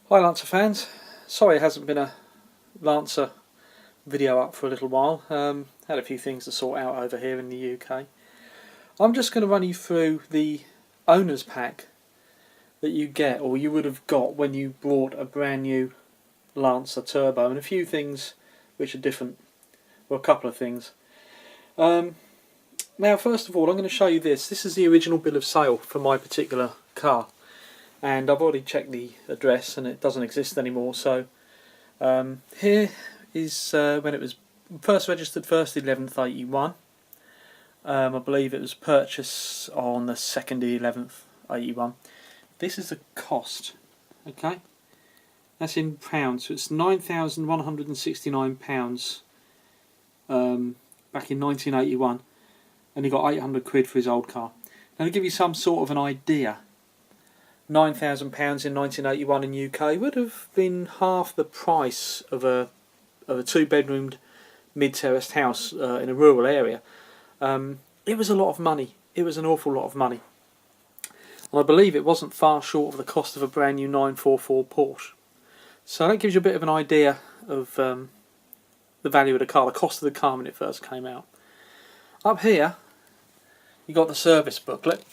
Hi Lancer fans, sorry it hasn't been a Lancer video up for a little while. Had a few things to sort out over here in the UK. I'm just going to run you through the owner's pack that you get, or you would have got when you bought a brand new Lancer Turbo, and a few things which are different, well, a couple of things. Now first of all I'm going to show you this. This is the original bill of sale for my particular car. And I've already checked the address and it doesn't exist anymore, so here is when it was first registered, 1st 11th 81. I believe it was purchased on the 2nd 11th 81. This is the cost, okay? That's in pounds, so it's £9,169 back in 1981, and he got 800 quid for his old car. Now to give you some sort of an idea, £9,000 in 1981 in UK would have been half the price of a two-bedroomed mid-terraced house in a rural area. It was a lot of money. It was an awful lot of money. And I believe it wasn't far short of the cost of a brand new 944 Porsche. So that gives you a bit of an idea of the value of the car, the cost of the car when it first came out. Up here, you got the service booklet.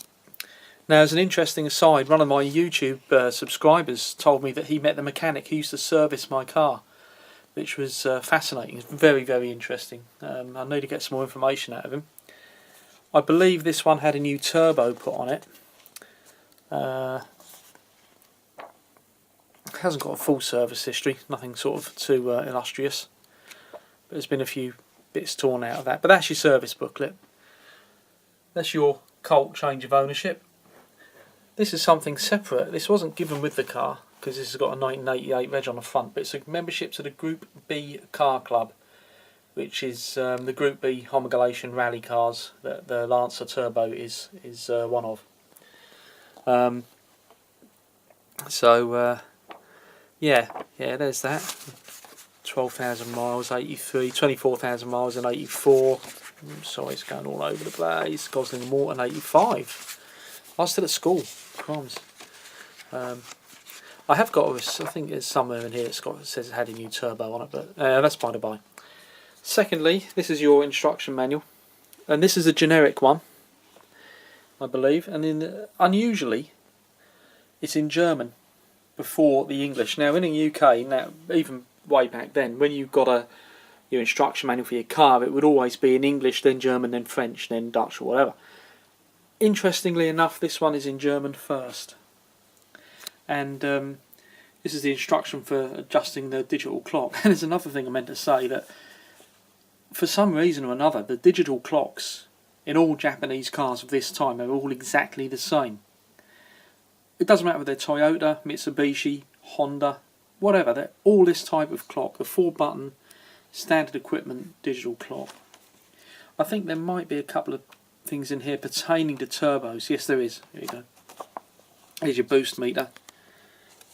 Now, as an interesting aside, one of my YouTube subscribers told me that he met the mechanic who used to service my car, which was fascinating. It's very, very interesting. I need to get some more information out of him. I believe this one had a new turbo put on it. Hasn't got a full service history, nothing sort of too illustrious. But there's been a few bits torn out of that. But that's your service booklet. That's your Colt change of ownership. This is something separate. This wasn't given with the car because this has got a 1988 reg on the front, but it's a membership to the Group B car club, which is the Group B homologation rally cars that the Lancer Turbo is one of. Yeah, there's that. 12,000 miles, 83, 24,000 miles in 84. Sorry, it's going all over the place. Gosling and Morton, 85. I was still at school. Crumbs. I have got I think there's somewhere in here it says it had a new turbo on it, but that's by the by. Secondly, this is your instruction manual, and this is a generic one, I believe, and unusually it's in German before the English. Now in the UK, now even way back then, when you got your instruction manual for your car, it would always be in English, then German, then French, then Dutch, or whatever. Interestingly enough, this one is in German first, and this is the instruction for adjusting the digital clock. And there's another thing I meant to say, that for some reason or another the digital clocks in all Japanese cars of this time are all exactly the same. It doesn't matter whether they're Toyota, Mitsubishi, Honda, whatever, they're all this type of clock, the 4-button standard equipment digital clock. I think there might be a couple of things in here pertaining to turbos. Yes, there is. Here you go. Here's your boost meter.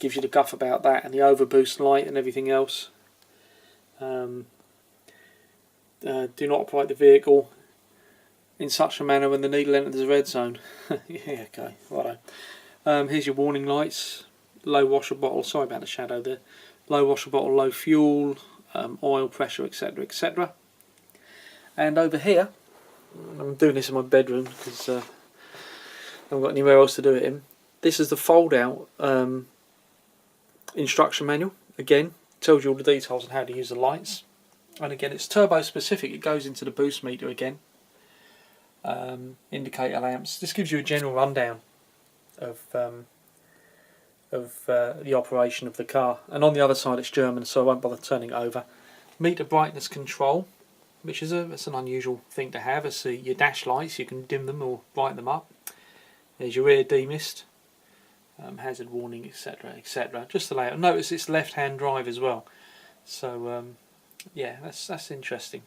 Gives you the guff about that, and the overboost light and everything else. Do not operate the vehicle in such a manner when the needle enters the red zone. Yeah, okay, righto. Here's your warning lights. Low washer bottle. Sorry about the shadow there. Low washer bottle, low fuel, oil pressure, etc., etc. And over here, I'm doing this in my bedroom because I haven't got anywhere else to do it in. This is the fold-out instruction manual. Again, tells you all the details on how to use the lights. And again, it's turbo specific. It goes into the boost meter again. Indicator lamps. This gives you a general rundown of the operation of the car. And on the other side, it's German, so I won't bother turning it over. Meter brightness control, which is it's an unusual thing to have. It's your dash lights, you can dim them or brighten them up. There's your rear demist, hazard warning, etc., etc. Just the layout. Notice it's left-hand drive as well. So yeah, that's interesting.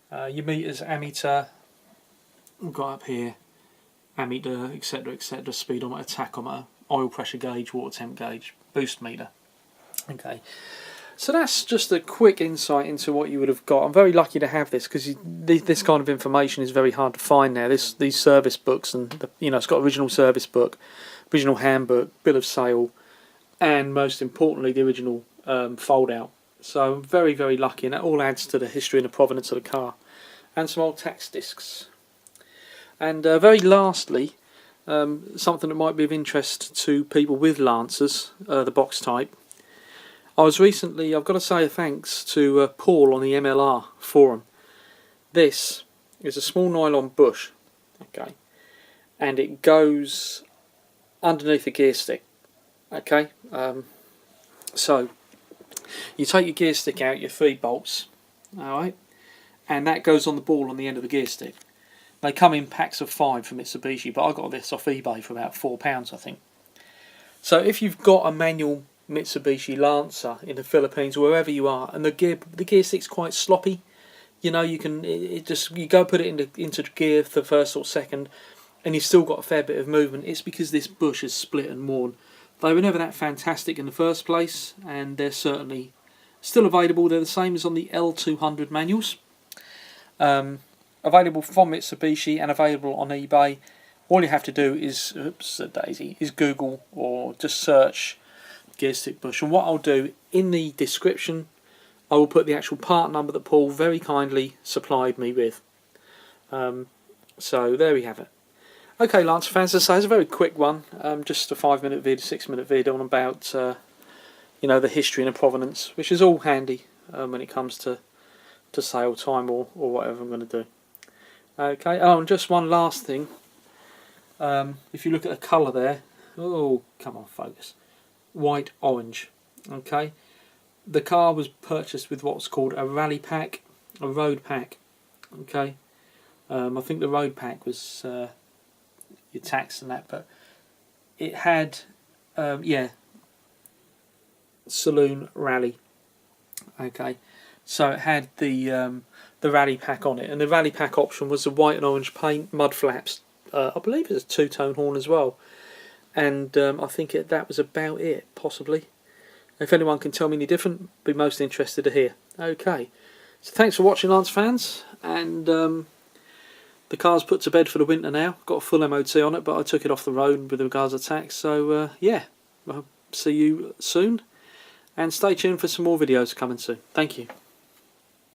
Your meters, ammeter, we've got up here, ammeter, etc., etc., speedometer, tachometer, oil pressure gauge, water temp gauge, boost meter. Okay. So that's just a quick insight into what you would have got. I'm very lucky to have this because this kind of information is very hard to find now. These service books, and it's got original service book, original handbook, bill of sale, and most importantly the original fold out. So I'm very, very lucky, and that all adds to the history and the provenance of the car. And some old tax discs. And very lastly, something that might be of interest to people with Lancers, the box type. I was recently, I've got to say a thanks to Paul on the MLR forum. This is a small nylon bush, okay, and it goes underneath the gear stick, okay. So you take your gear stick out, your 3 bolts, alright, and that goes on the ball on the end of the gear stick. They come in packs of 5 from Mitsubishi, but I got this off eBay for about £4, I think. So if you've got a manual Mitsubishi Lancer in the Philippines, wherever you are, and the gear stick's quite sloppy, you know, you can you go put it into gear for the first or second, and you've still got a fair bit of movement. It's because this bush is split and worn. They were never that fantastic in the first place, and they're certainly still available. They're the same as on the L200 manuals. Available from Mitsubishi and available on eBay. All you have to do is, oops, a daisy, is Google or just search gear stick bush. And what I'll do in the description, I will put the actual part number that Paul very kindly supplied me with. So there we have it. Okay, Lancer fans, as I say, it's a very quick one, just a 5-minute video, 6-minute video on about you know, the history and the provenance, which is all handy when it comes to sale time or whatever I'm going to do. Okay, oh, and just one last thing. If you look at the colour there, oh, come on, focus. White orange. Okay, the car was purchased with what's called a rally pack, a road pack. Okay, I think the road pack was your tax and that, but it had yeah, saloon rally. Okay, so it had the rally pack on it, and the rally pack option was the white and orange paint, mud flaps. I believe it's a 2-tone horn as well, and I think that was about it, possibly. If anyone can tell me any different, I'd be most interested to hear. Okay, so thanks for watching, Lance fans, and the car's put to bed for the winter now. Got a full MOT on it, but I took it off the road with regards to tax. So yeah, I'll see you soon, and stay tuned for some more videos coming soon. Thank you.